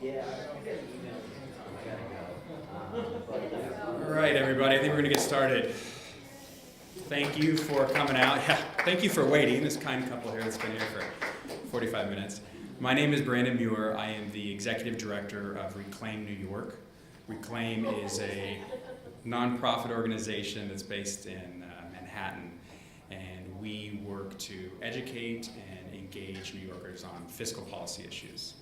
All right, everybody, I think we're going to get started. Thank you for coming out. Yeah, thank you for waiting, this kind couple here that's been here for 45 minutes. My name is Brandon Muir. I am the Executive Director of Reclaim New York. Reclaim is a nonprofit organization that's based in Manhattan, and we work to educate and engage New Yorkers on fiscal policy issues.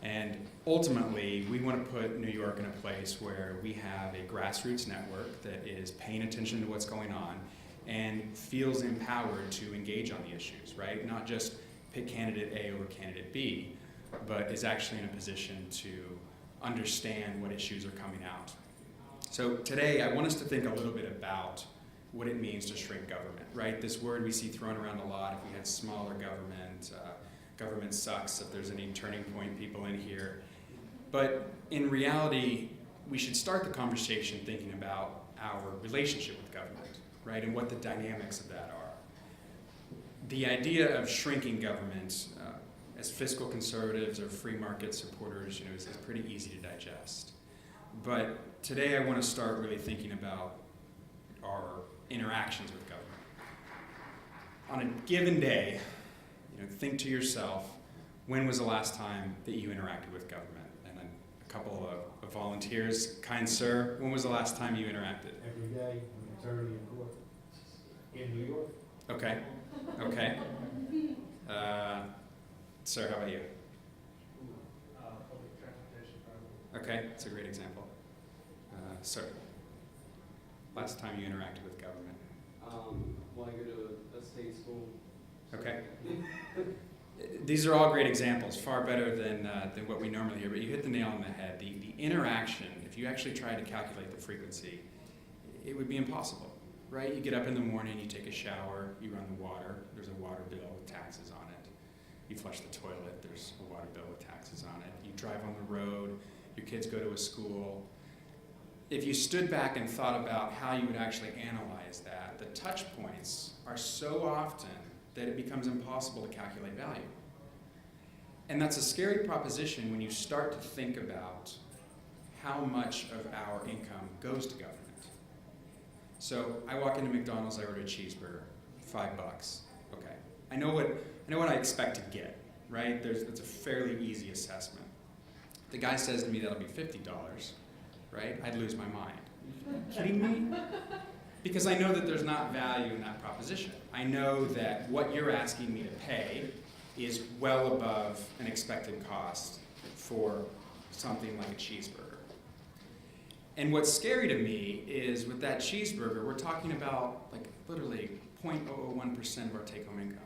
And ultimately, we want to put New York in a place where we have a grassroots network that is paying attention to what's going on and feels empowered to engage on the issues, right? Not just pick candidate A over candidate B, but is actually in a position to understand what issues are coming out. So today, I want us to think a little bit about what it means to shrink government, right? This word we see thrown around a lot. If we had smaller government, government sucks, if there's any turning point people in here. But in reality, we should start the conversation thinking about our relationship with government, right? And what the dynamics of that are. The idea of shrinking government as fiscal conservatives or free market supporters, is pretty easy to digest. But today I want to start really thinking about our interactions with government. On a given day, think to yourself, when was the last time that you interacted with government? And then a couple of volunteers, kind sir, when was the last time you interacted? Every day, I'm an attorney in court in New York. Okay. Sir, how about you? Public transportation, probably. Okay, that's a great example. Sir, last time you interacted with government? When I go to a state school. Okay. These are all great examples, far better than what we normally hear, but you hit the nail on the head. The interaction, if you actually tried to calculate the frequency, it would be impossible, right? You get up in the morning, you take a shower, you run the water, there's a water bill with taxes on it. You flush the toilet, there's a water bill with taxes on it. You drive on the road, your kids go to a school. If you stood back and thought about how you would actually analyze that, the touch points are so often that it becomes impossible to calculate value. And that's a scary proposition when you start to think about how much of our income goes to government. So I walk into McDonald's, I order a cheeseburger, $5. Okay. I know what I expect to get, right? It's a fairly easy assessment. The guy says to me that'll be $50, right? I'd lose my mind. Kidding me? Because I know that there's not value in that proposition. I know that what you're asking me to pay is well above an expected cost for something like a cheeseburger. And what's scary to me is with that cheeseburger, we're talking about like literally 0.001% of our take-home income.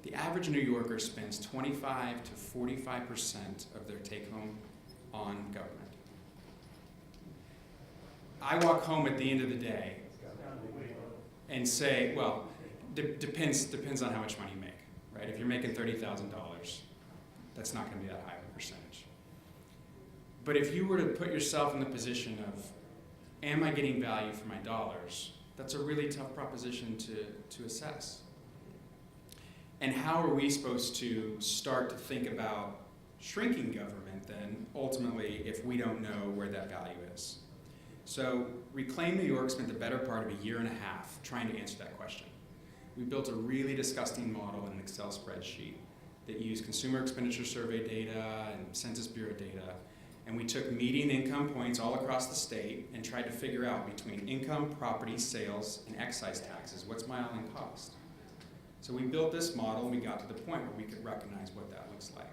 The average New Yorker spends 25 to 45% of their take-home on government. I walk home at the end of the day and say, well, depends on how much money you make, right? If you're making $30,000, that's not going to be that high of a percentage. But if you were to put yourself in the position of, am I getting value for my dollars? That's a really tough proposition to assess. And how are we supposed to start to think about shrinking government then, ultimately, if we don't know where that value is? So Reclaim New York spent the better part of a year and a half trying to answer that question. We built a really disgusting model in an Excel spreadsheet that used consumer expenditure survey data and Census Bureau data, and we took median income points all across the state and tried to figure out between income, property, sales, and excise taxes, what's my all-in cost? So we built this model and we got to the point where we could recognize what that looks like.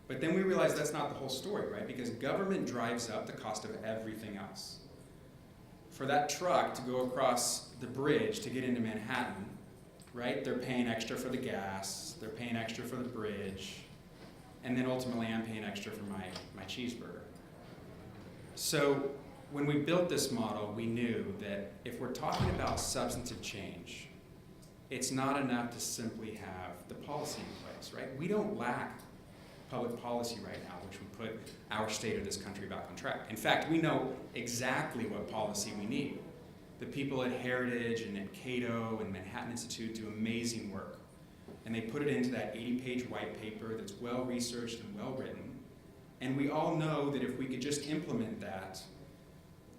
But then we realized that's not the whole story, right? Because government drives up the cost of everything else. For that truck to go across the bridge to get into Manhattan, right, they're paying extra for the gas, they're paying extra for the bridge, and then ultimately I'm paying extra for my cheeseburger. So when we built this model, we knew that if we're talking about substantive change, it's not enough to simply have the policy in place, right? We don't lack public policy right now, which would put our state of this country back on track. In fact, we know exactly what policy we need. The people at Heritage and at Cato and Manhattan Institute do amazing work. And they put it into that 80-page white paper that's well-researched and well-written. And we all know that if we could just implement that,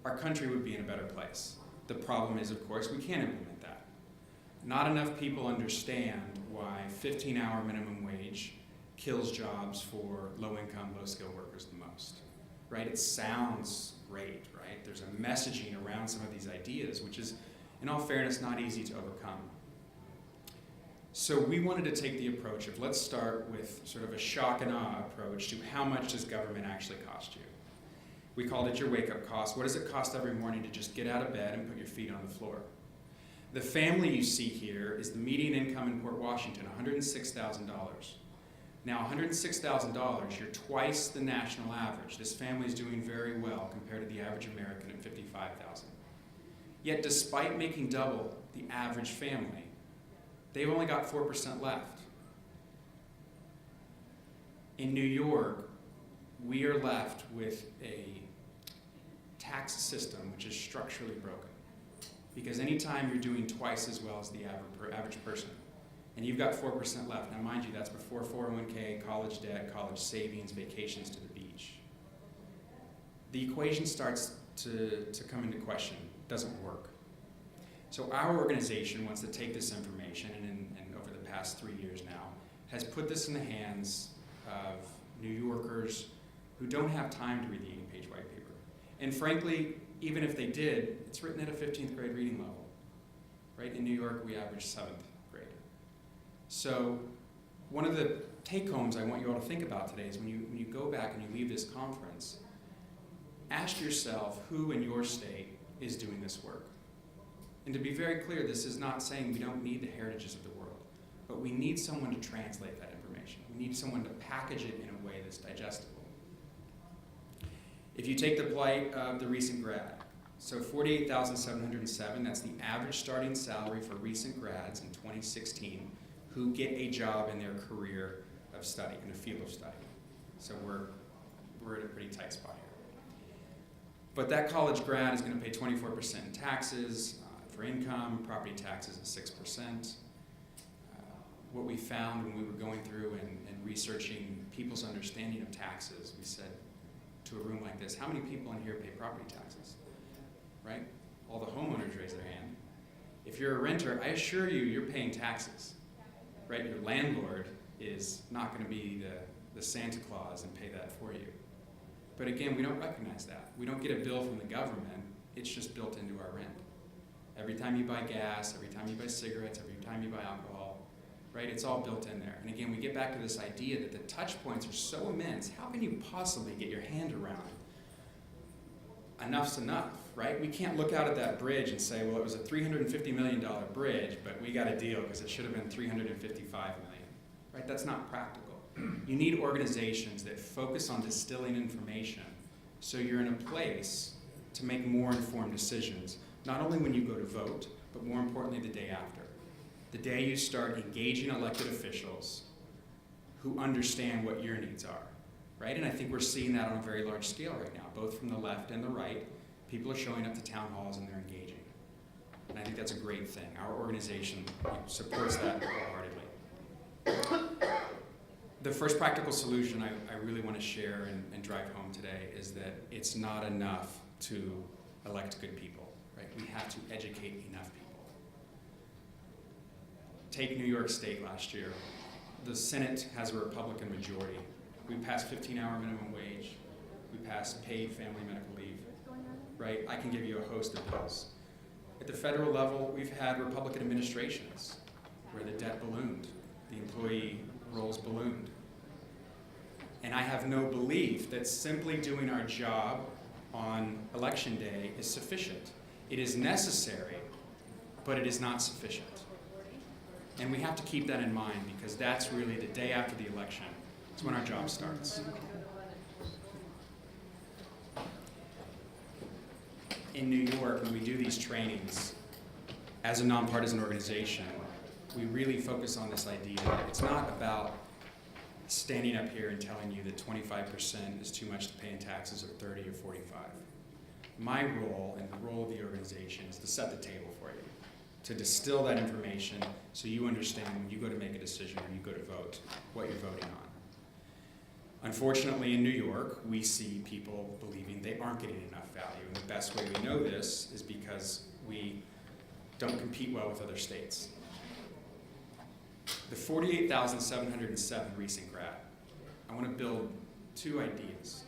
our country would be in a better place. The problem is, of course, we can't implement that. Not enough people understand why 15-hour minimum wage kills jobs for low-income, low-skilled workers the most, right? It sounds great, right? There's a messaging around some of these ideas, which is, in all fairness, not easy to overcome. So we wanted to take the approach of, let's start with sort of a shock and awe approach to how much does government actually cost you? We called it your wake-up cost. What does it cost every morning to just get out of bed and put your feet on the floor? The family you see here is the median income in Port Washington, $106,000. Now, $106,000, you're twice the national average. This family is doing very well compared to the average American at $55,000. Yet, despite making double the average family, they've only got 4% left. In New York, we are left with a tax system which is structurally broken. Because anytime you're doing twice as well as the average person, and you've got 4% left, now mind you, that's before 401k, college debt, college savings, vacations to the beach. The equation starts to come into question. It doesn't work. So our organization wants to take this information, and over the past 3 years now, has put this in the hands of New Yorkers who don't have time to read the 80-page white paper. And frankly, even if they did, it's written at a 15th grade reading level. Right? In New York, we average 7th grade. So one of the take-homes I want you all to think about today is when you go back and you leave this conference, ask yourself who in your state is doing this work. And to be very clear, this is not saying we don't need the heritages of the world, but we need someone to translate that information. We need someone to package it in a way that's digestible. If you take the plight of the recent grad, so $48,707, that's the average starting salary for recent grads in 2016 who get a job in their career of study, in a field of study. So we're at a pretty tight spot here. But that college grad is going to pay 24% in taxes for income, property taxes at 6%. What we found when we were going through and researching people's understanding of taxes, we said to a room like this, how many people in here pay property taxes? Right? All the homeowners raise their hand. If you're a renter, I assure you, you're paying taxes. Right? Your landlord is not going to be the Santa Claus and pay that for you. But again, we don't recognize that. We don't get a bill from the government. It's just built into our rent. Every time you buy gas, every time you buy cigarettes, every time you buy alcohol, right? It's all built in there. And again, we get back to this idea that the touch points are so immense. How can you possibly get your hand around enough's enough, right? We can't look out at that bridge and say, well, it was a $350 million bridge, but we got a deal because it should have been $355 million, right? That's not practical. You need organizations that focus on distilling information so you're in a place to make more informed decisions, not only when you go to vote, but more importantly, the day after. The day you start engaging elected officials who understand what your needs are, right? And I think we're seeing that on a very large scale right now, both from the left and the right. People are showing up to town halls and they're engaging. And I think that's a great thing. Our organization supports that wholeheartedly. The first practical solution I really want to share and drive home today is that it's not enough to elect good people, right? We have to educate enough people. Take New York State last year. The Senate has a Republican majority. We passed 15-hour minimum wage. We passed paid family medical leave, right? I can give you a host of bills. At the federal level, we've had Republican administrations where the debt ballooned, the employee rolls ballooned. And I have no belief that simply doing our job on election day is sufficient. It is necessary, but it is not sufficient. And we have to keep that in mind because that's really the day after the election. It's when our job starts. In New York, when we do these trainings, as a nonpartisan organization, we really focus on this idea that it's not about standing up here and telling you that 25% is too much to pay in taxes or 30 or 45. My role and the role of the organization is to set the table for you, to distill that information so you understand when you go to make a decision or you go to vote, what you're voting Unfortunately, in New York, we see people believing they aren't getting enough value. And the best way we know this is because we don't compete well with other states. The 48,707 recent grad, I want to build two ideas.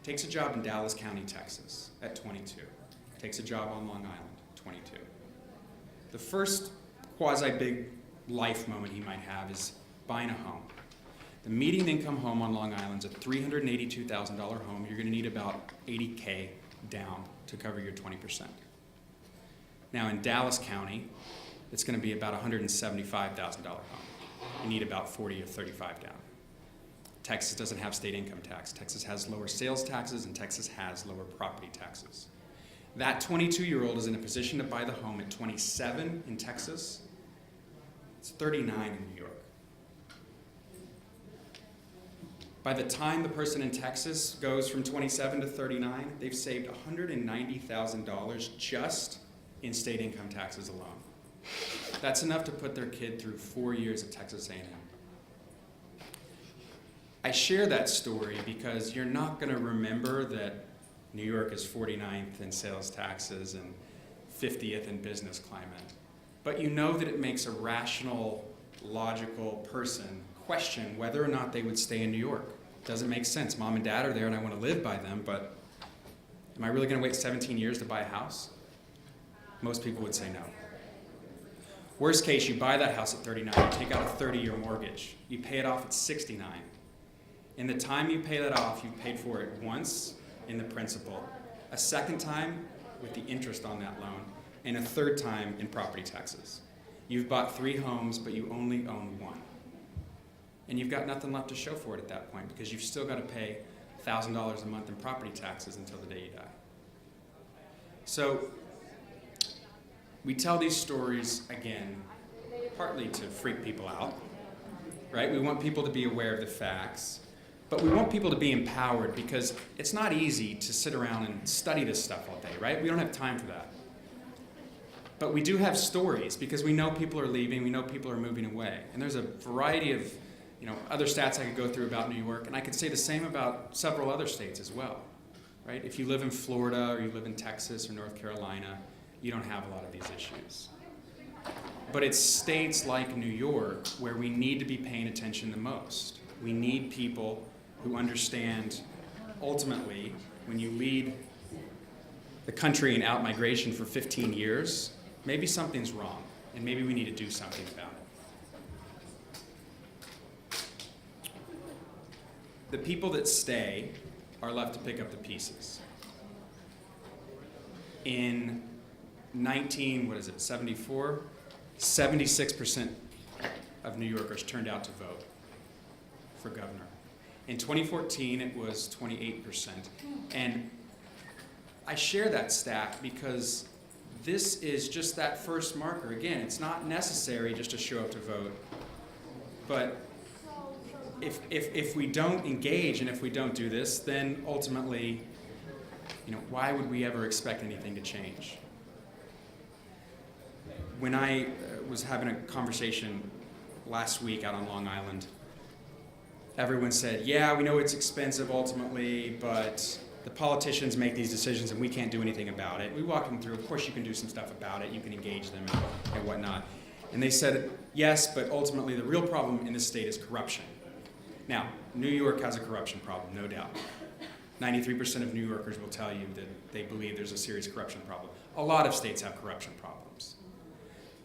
Takes a job in Dallas County, Texas at 22. Takes a job on Long Island, 22. The first quasi-big life moment he might have is buying a home. The median income home on Long Island is a $382,000 home. You're going to need about $80K down to cover your 20%. Now in Dallas County, it's going to be about a $175,000 home. You need about 40 or 35 down. Texas doesn't have state income tax. Texas has lower sales taxes, and Texas has lower property taxes. That 22-year-old is in a position to buy the home at 27 in Texas. It's 39 in New York. By the time the person in Texas goes from 27 to 39, they've saved $190,000 just in state income taxes alone. That's enough to put their kid through 4 years at Texas A&M. I share that story because you're not going to remember that New York is 49th in sales taxes and 50th in business climate. But you know that it makes a rational, logical person question whether or not they would stay in New York. Doesn't make sense. Mom and dad are there and I want to live by them, but am I really going to wait 17 years to buy a house? Most people would say no. Worst case, you buy that house at 39, you take out a 30-year mortgage. You pay it off at 69. In the time you pay that off, you've paid for it once in the principal, a second time with the interest on that loan, and a third time in property taxes. You've bought 3 homes, but you only own 1. And you've got nothing left to show for it at that point because you've still got to pay $1,000 a month in property taxes until the day you die. So we tell these stories, again, partly to freak people out, right? We want people to be aware of the facts, but we want people to be empowered because it's not easy to sit around and study this stuff all day, right? We don't have time for that. But we do have stories because we know people are leaving, we know people are moving away. And there's a variety of other stats I could go through about New York, and I could say the same about several other states as well, right? If you live in Florida or you live in Texas or North Carolina, you don't have a lot of these issues. But it's states like New York where we need to be paying attention the most. We need people who understand, ultimately, when you lead the country in out-migration for 15 years, maybe something's wrong, and maybe we need to do something about it. The people that stay are left to pick up the pieces. In 74, 76% of New Yorkers turned out to vote for governor. In 2014, it was 28%. And I share that stat because this is just that first marker. Again, it's not necessary just to show up to vote, but if we don't engage and if we don't do this, then ultimately, why would we ever expect anything to change? When I was having a conversation last week out on Long Island, everyone said, yeah, we know it's expensive ultimately, but the politicians make these decisions and we can't do anything about it. We walked them through, of course you can do some stuff about it, you can engage them and whatnot. And they said, yes, but ultimately the real problem in this state is corruption. Now, New York has a corruption problem, no doubt. 93% of New Yorkers will tell you that they believe there's a serious corruption problem. A lot of states have corruption problems.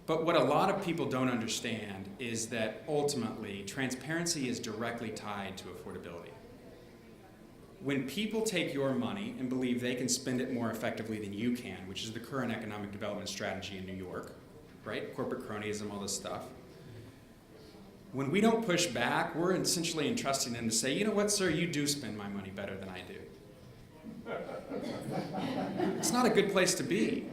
But what a lot of people don't understand is that ultimately transparency is directly tied to affordability. When people take your money and believe they can spend it more effectively than you can, which is the current economic development strategy in New York, right? Corporate cronyism, all this stuff. When we don't push back, we're essentially entrusting them to say, you know what, sir, you do spend my money better than I do. It's not a good place to be,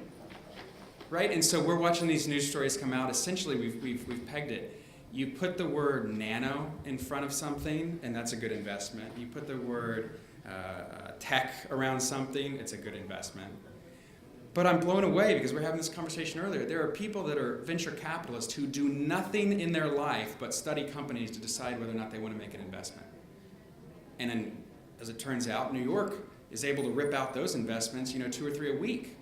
right? And so we're watching these news stories come out. Essentially, we've pegged it. You put the word nano in front of something, and that's a good investment. You put the word tech around something, it's a good investment. But I'm blown away because we're having this conversation earlier. There are people that are venture capitalists who do nothing in their life but study companies to decide whether or not they want to make an investment. And then, as it turns out, New York is able to rip out those investments, 2 or 3 a week.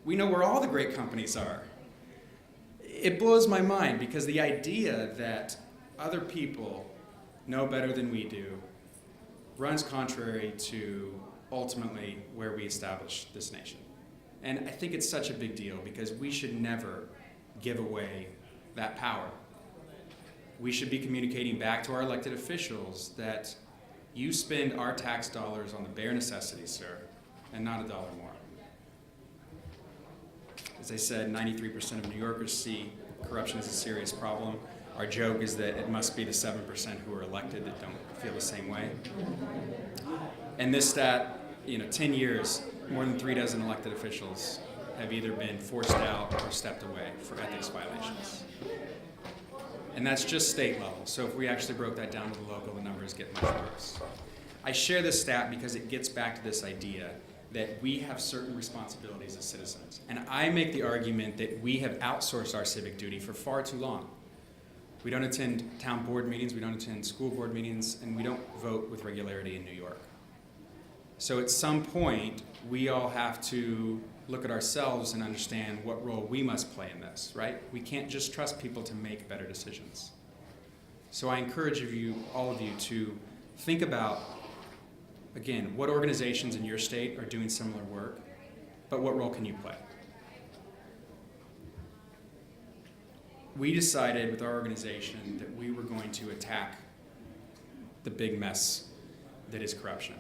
We know where all the great companies are. It blows my mind because the idea that other people know better than we do runs contrary to ultimately where we establish this nation. And I think it's such a big deal because we should never give away that power. We should be communicating back to our elected officials that you spend our tax dollars on the bare necessities, sir, and not a dollar more. As I said, 93% of New Yorkers see corruption as a serious problem. Our joke is that it must be the 7% who are elected that don't feel the same way. And this stat, 10 years, more than 3 dozen elected officials have either been forced out or stepped away for ethics violations. And that's just state level. So if we actually broke that down to the local, the numbers get much worse. I share this stat because it gets back to this idea that we have certain responsibilities as citizens. And I make the argument that we have outsourced our civic duty for far too long. We don't attend town board meetings, we don't attend school board meetings, and we don't vote with regularity in New York. So at some point, we all have to look at ourselves and understand what role we must play in this, right? We can't just trust people to make better decisions. So I encourage all of you to think about, again, what organizations in your state are doing similar work, but what role can you play? We decided with our organization that we were going to attack the big mess that is corruption.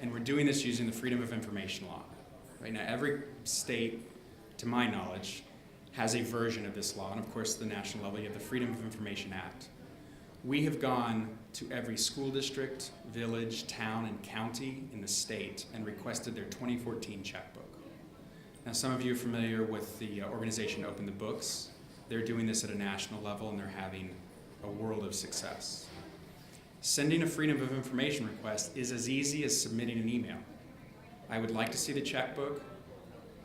And we're doing this using the Freedom of Information Law. Right now, every state, to my knowledge, has a version of this law. And of course, at the national level, you have the Freedom of Information Act. We have gone to every school district, village, town, and county in the state and requested their 2014 checkbook. Now, some of you are familiar with the organization Open the Books. They're doing this at a national level, and they're having a world of success. Sending a Freedom of Information request is as easy as submitting an email. I would like to see the checkbook.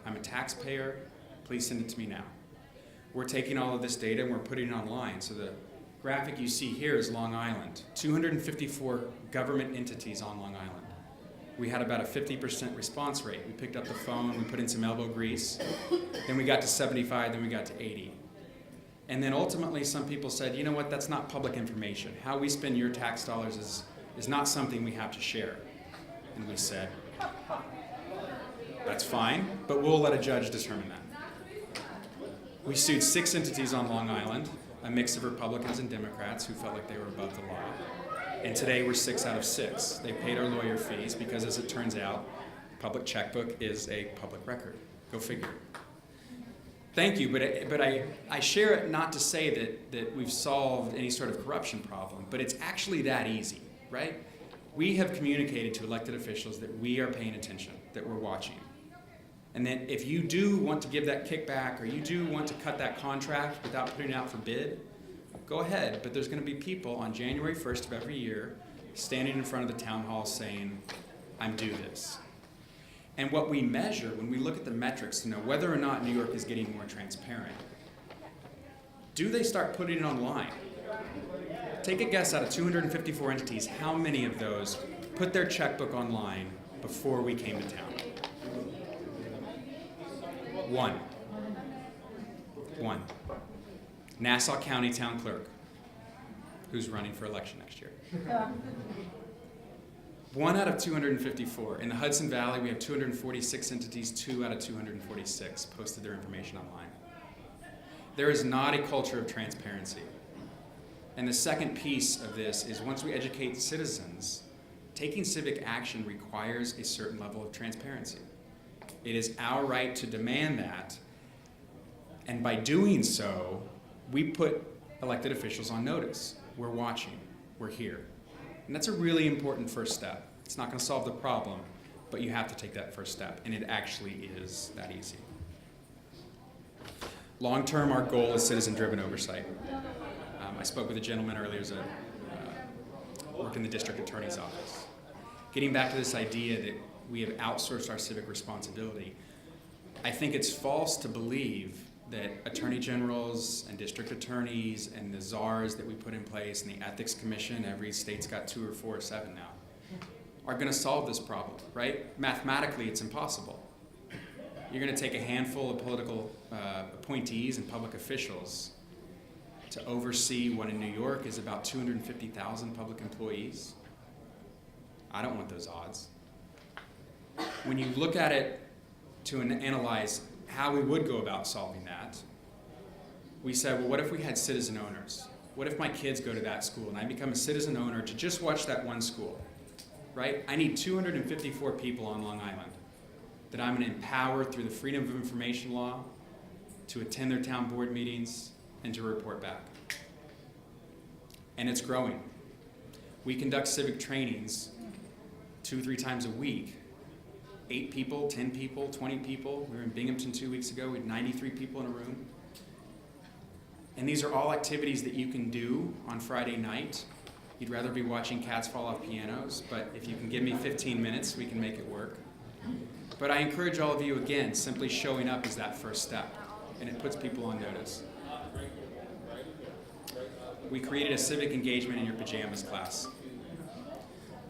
I'm a taxpayer. Please send it to me now. We're taking all of this data and we're putting it online. So the graphic you see here is Long Island. 254 government entities on Long Island. We had about a 50% response rate. We picked up the phone, we put in some elbow grease, then we got to 75, then we got to 80. And then ultimately some people said, you know what, that's not public information. How we spend your tax dollars is not something we have to share. And we said, that's fine, but we'll let a judge determine that. We sued 6 entities on Long Island, a mix of Republicans and Democrats who felt like they were above the law. And today we're 6 out of 6. They paid our lawyer fees because, as it turns out, public checkbook is a public record. Go figure. Thank you, but I share it not to say that we've solved any sort of corruption problem, but it's actually that easy, right? We have communicated to elected officials that we are paying attention, that we're watching. And then if you do want to give that kickback or you do want to cut that contract without putting it out for bid, go ahead. But there's going to be people on January 1st of every year standing in front of the town hall saying, I'm due this. And what we measure when we look at the metrics to know whether or not New York is getting more transparent, do they start putting it online? Take a guess out of 254 entities, how many of those put their checkbook online before we came to town? One. Nassau County Town Clerk, who's running for election next year. 1 out of 254. In the Hudson Valley, we have 246 entities. 2 out of 246 posted their information online. There is not a culture of transparency. And the second piece of this is once we educate citizens, taking civic action requires a certain level of transparency. It is our right to demand that, and by doing so, we put elected officials on notice. We're watching, we're here. And that's a really important first step. It's not going to solve the problem, but you have to take that first step, and it actually is that easy. Long term, our goal is citizen-driven oversight. I spoke with a gentleman earlier who worked in the district attorney's office. Getting back to this idea that we have outsourced our civic responsibility, I think it's false to believe that attorney generals and district attorneys and the czars that we put in place and the ethics commission, every state's got 2 or 4 or 7 now, are going to solve this problem, right? Mathematically, it's impossible. You're going to take a handful of political appointees and public officials to oversee what in New York is about 250,000 public employees. I don't want those odds. When you look at it to analyze how we would go about solving that, we said, well, what if we had citizen owners? What if my kids go to that school and I become a citizen owner to just watch that one school, right? I need 254 people on Long Island that I'm going to empower through the Freedom of Information Law to attend their town board meetings and to report back. And it's growing. We conduct civic trainings 2-3 times a week. 8 people, 10 people, 20 people. We were in Binghamton 2 weeks ago. We had 93 people in a room. And these are all activities that you can do on Friday night. You'd rather be watching cats fall off pianos, but if you can give me 15 minutes, we can make it work. But I encourage all of you, again, simply showing up is that first step, and it puts people on notice. We created a civic engagement in your pajamas class.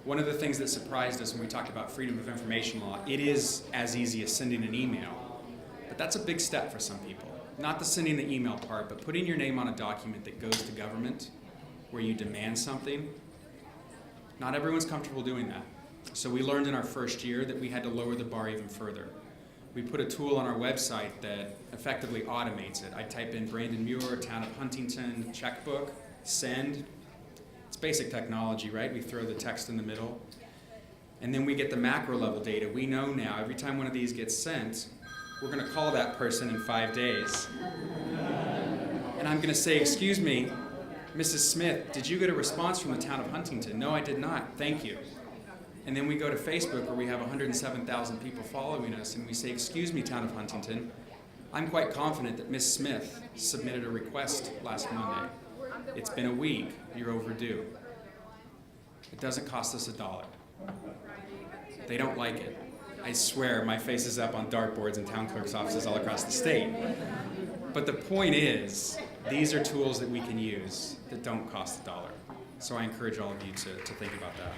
One of the things that surprised us when we talked about freedom of information law, it is as easy as sending an email, but that's a big step for some people. Not the sending the email part, but putting your name on a document that goes to government where you demand something. Not everyone's comfortable doing that. So we learned in our first year that we had to lower the bar even further. We put a tool on our website that effectively automates it. I type in Brandon Muir, Town of Huntington, checkbook, send. It's basic technology, right? We throw the text in the middle. And then we get the macro level data. We know now every time one of these gets sent, we're going to call that person in 5 days. And I'm going to say, excuse me, Mrs. Smith, did you get a response from the town of Huntington? No, I did not. Thank you. And then we go to Facebook where we have 107,000 people following us and we say, excuse me, town of Huntington, I'm quite confident that Ms. Smith submitted a request last Monday. It's been a week. You're overdue. It doesn't cost us $1. They don't like it. I swear my face is up on dartboards in town clerk's offices all across the state. But the point is, these are tools that we can use that don't cost $1. So I encourage all of you to think about that.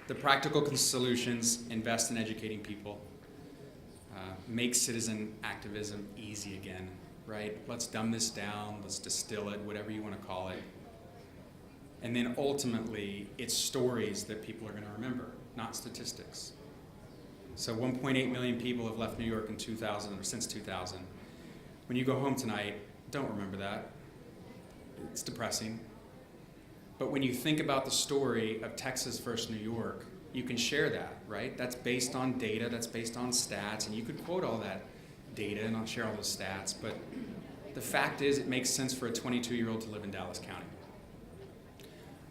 The practical solutions: invest in educating people. Make citizen activism easy again, right? Let's dumb this down, let's distill it, whatever you want to call it. And then ultimately, it's stories that people are going to remember, not statistics. So 1.8 million people have left New York in 2000 or since 2000. When you go home tonight, don't remember that. It's depressing. But when you think about the story of Texas versus New York, you can share that, right? That's based on data, that's based on stats, and you could quote all that data and I'll share all those stats, but the fact is it makes sense for a 22-year-old to live in Dallas County.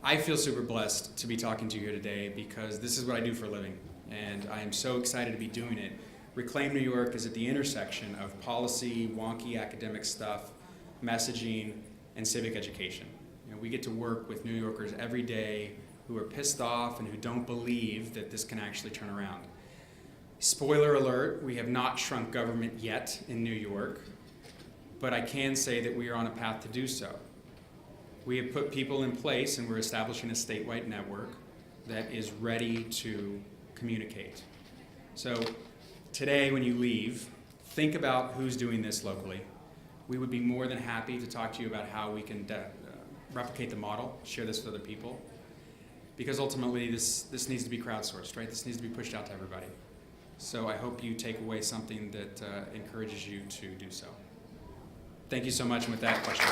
I feel super blessed to be talking to you here today because this is what I do for a living, and I am so excited to be doing it. Reclaim New York is at the intersection of policy, wonky academic stuff, messaging, and civic education. You know, we get to work with New Yorkers every day who are pissed off and who don't believe that this can actually turn around. Spoiler alert, we have not shrunk government yet in New York, but I can say that we are on a path to do so. We have put people in place and we're establishing a statewide network that is ready to communicate. So today when you leave, think about who's doing this locally. We would be more than happy to talk to you about how we can replicate the model, share this with other people, because ultimately this needs to be crowdsourced, right? This needs to be pushed out to everybody. So I hope you take away something that encourages you to do so. Thank you so much, and with that, questions?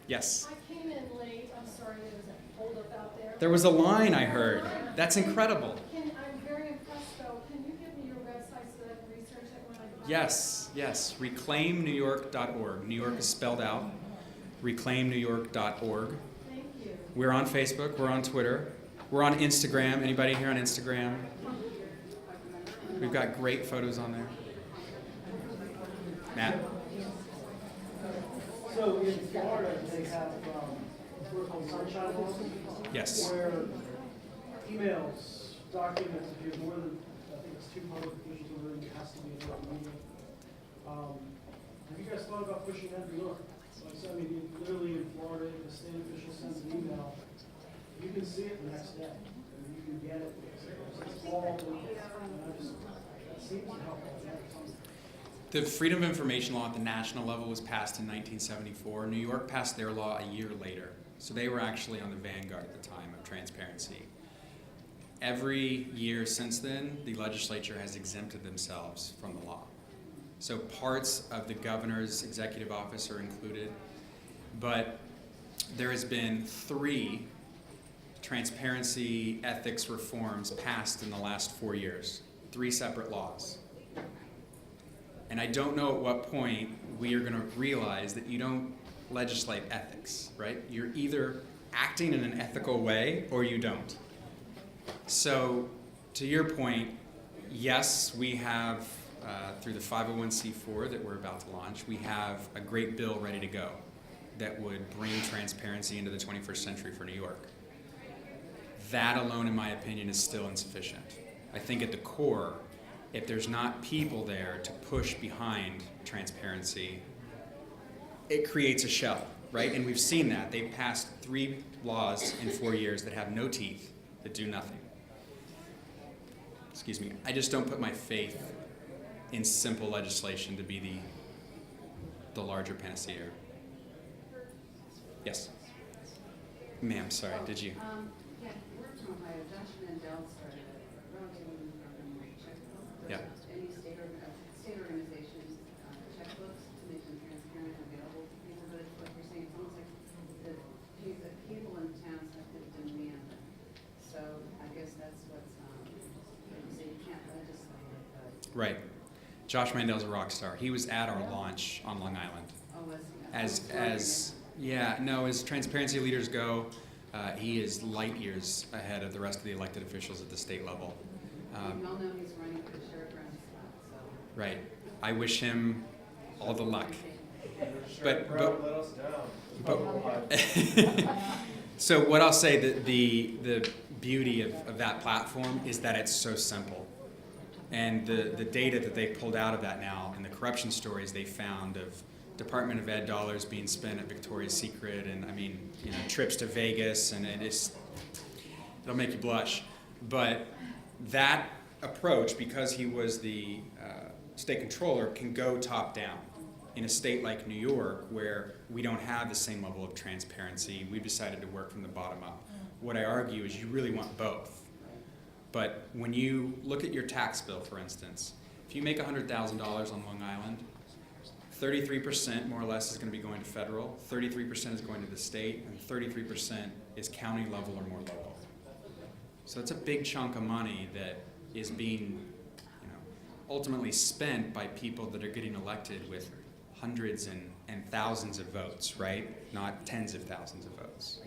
Yes? I came in late, I'm sorry, there was a holdup out there. There was a line I heard. That's incredible. I'm very impressed though, can you give me your website so that I can research it when I... Yes, reclaimnewyork.org. New York is spelled out. reclaimnewyork.org. Thank you. We're on Facebook, we're on Twitter, we're on Instagram. Anybody here on Instagram? We've got great photos on there. Matt? So in Florida, they have what's called sunshine laws. Yes. Where emails, documents, if you have more than, I think it's 2 public officials in the room, it has to be an open meeting. Have you guys thought about pushing that in New York? Like, so I mean, literally in Florida, if a state official sends an email, you can see it the next day, and you can get it. It's all, and I just, that seems to help. The Freedom of Information Law at the national level was passed in 1974. New York passed their law a year later. So they were actually on the vanguard at the time of transparency. Every year since then, the legislature has exempted themselves from the law. So parts of the governor's executive office are included, but there has been 3 transparency ethics reforms passed in the last 4 years, 3 separate laws. And I don't know at what point we are going to realize that you don't legislate ethics, right? You're either acting in an ethical way or you don't. So to your point, yes, we have, through the 501c4 that we're about to launch, we have a great bill ready to go that would bring transparency into the 21st century for New York. That alone, in my opinion, is still insufficient. I think at the core, if there's not people there to push behind transparency, it creates a shell, right? And we've seen that. They've passed 3 laws in 4 years that have no teeth, that do nothing. Excuse me. I just don't put my faith in simple legislation to be the larger panacea. Yes? Ma'am, sorry, did you? Yeah, we're from Ohio. Josh Mandel started a relatively new checkbook. Yeah. Any state organizations checkbooks to make them transparent and available to people. But it's like you're saying, it's almost like the people in towns have to demand them. So I guess that's what's you say you can't legislate it, but Right. Josh Mandel's a rock star. He was at our launch on Long Island. oh, was As transparency leaders go, he is light years ahead of the rest of the elected officials at the state level. we all know he's running for the sheriff around the spot, so. Right. I wish him all the luck. But let us down. So what I'll say, that the beauty of that platform is that it's so simple. And the data that they pulled out of that now, and the corruption stories they found of Department of Ed dollars being spent at Victoria's Secret, and I mean, trips to Vegas, and it'll make you blush. But that approach, because he was the state controller, can go top down. In a state like New York, where we don't have the same level of transparency, we've decided to work from the bottom up. What I argue is you really want both. But when you look at your tax bill, for instance, if you make $100,000 on Long Island, 33% more or less is going to be going to federal, 33% is going to the state, and 33% is county level or more local. So it's a big chunk of money that is being ultimately spent by people that are getting elected with hundreds and thousands of votes, right? Not tens of thousands of votes.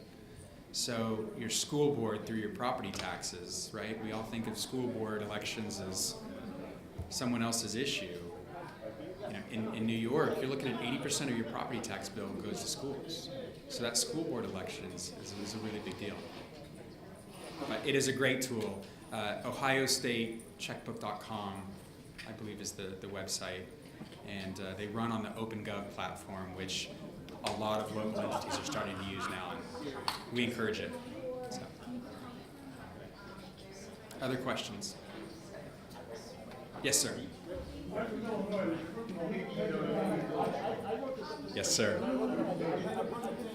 So your school board, through your property taxes, right? We all think of school board elections as someone else's issue. In New York, you're looking at 80% of your property tax bill goes to schools. So that school board election is a really big deal. But it is a great tool. OhioStateCheckbook.com, I believe, is the website. And they run on the OpenGov platform, which a lot of local entities are starting to use now, and we encourage it. So. Other questions? Yes, sir. Yes, sir.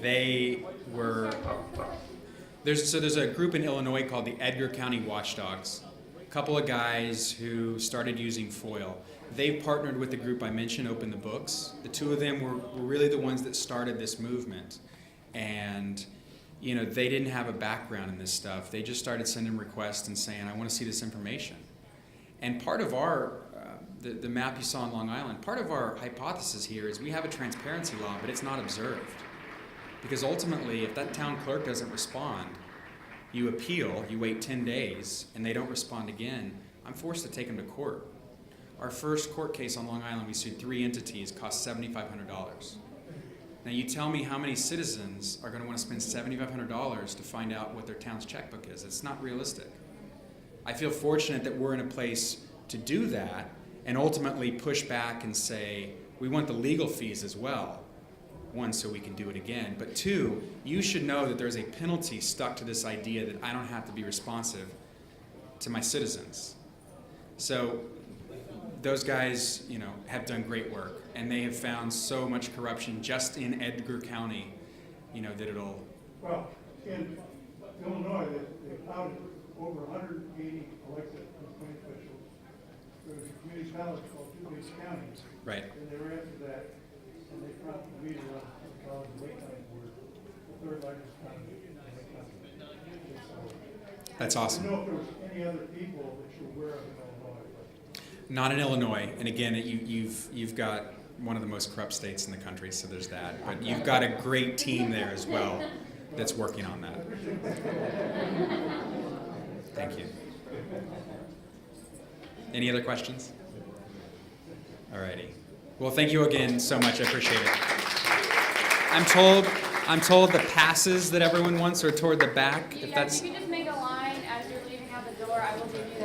They were. There's a group in Illinois called the Edgar County Watchdogs. A couple of guys who started using FOIL. They've partnered with the group I mentioned, Open the Books. The 2 of them were really the ones that started this movement. And, they didn't have a background in this stuff. They just started sending requests and saying, I want to see this information. And part of our, the map you saw on Long Island, part of our hypothesis here is we have a transparency law, but it's not observed. Because ultimately, if that town clerk doesn't respond, you appeal, you wait 10 days, and they don't respond again, I'm forced to take them to court. Our first court case on Long Island, we sued 3 entities, cost $7,500. Now you tell me how many citizens are going to want to spend $7,500 to find out what their town's checkbook is. It's not realistic. I feel fortunate that we're in a place to do that and ultimately push back and say, we want the legal fees as well. one, so we can do it again, but two, you should know that there's a penalty stuck to this idea that I don't have to be responsive to my citizens. So those guys, have done great work, and they have found so much corruption just in Edgar County, that it'll. Well, in Illinois, they found over 180 elected appointed officials. There was a community college called Two-Base County, Right. and they were after that, and they found the leader of the college Lake County board, the third largest county in Lake County. So, That's I awesome. don't know if there was any other people that you're aware of in Illinois, but Not in Illinois, and again, you've got one of the most corrupt states in the country, so there's that. But you've got a great team there as well that's working on that. Thank you. Any other questions? Alrighty. Well, thank you again so much. I appreciate it. I'm told the passes that everyone wants are toward the back. If Yeah, that's if you could just make a line as you're leaving out the door, I will give you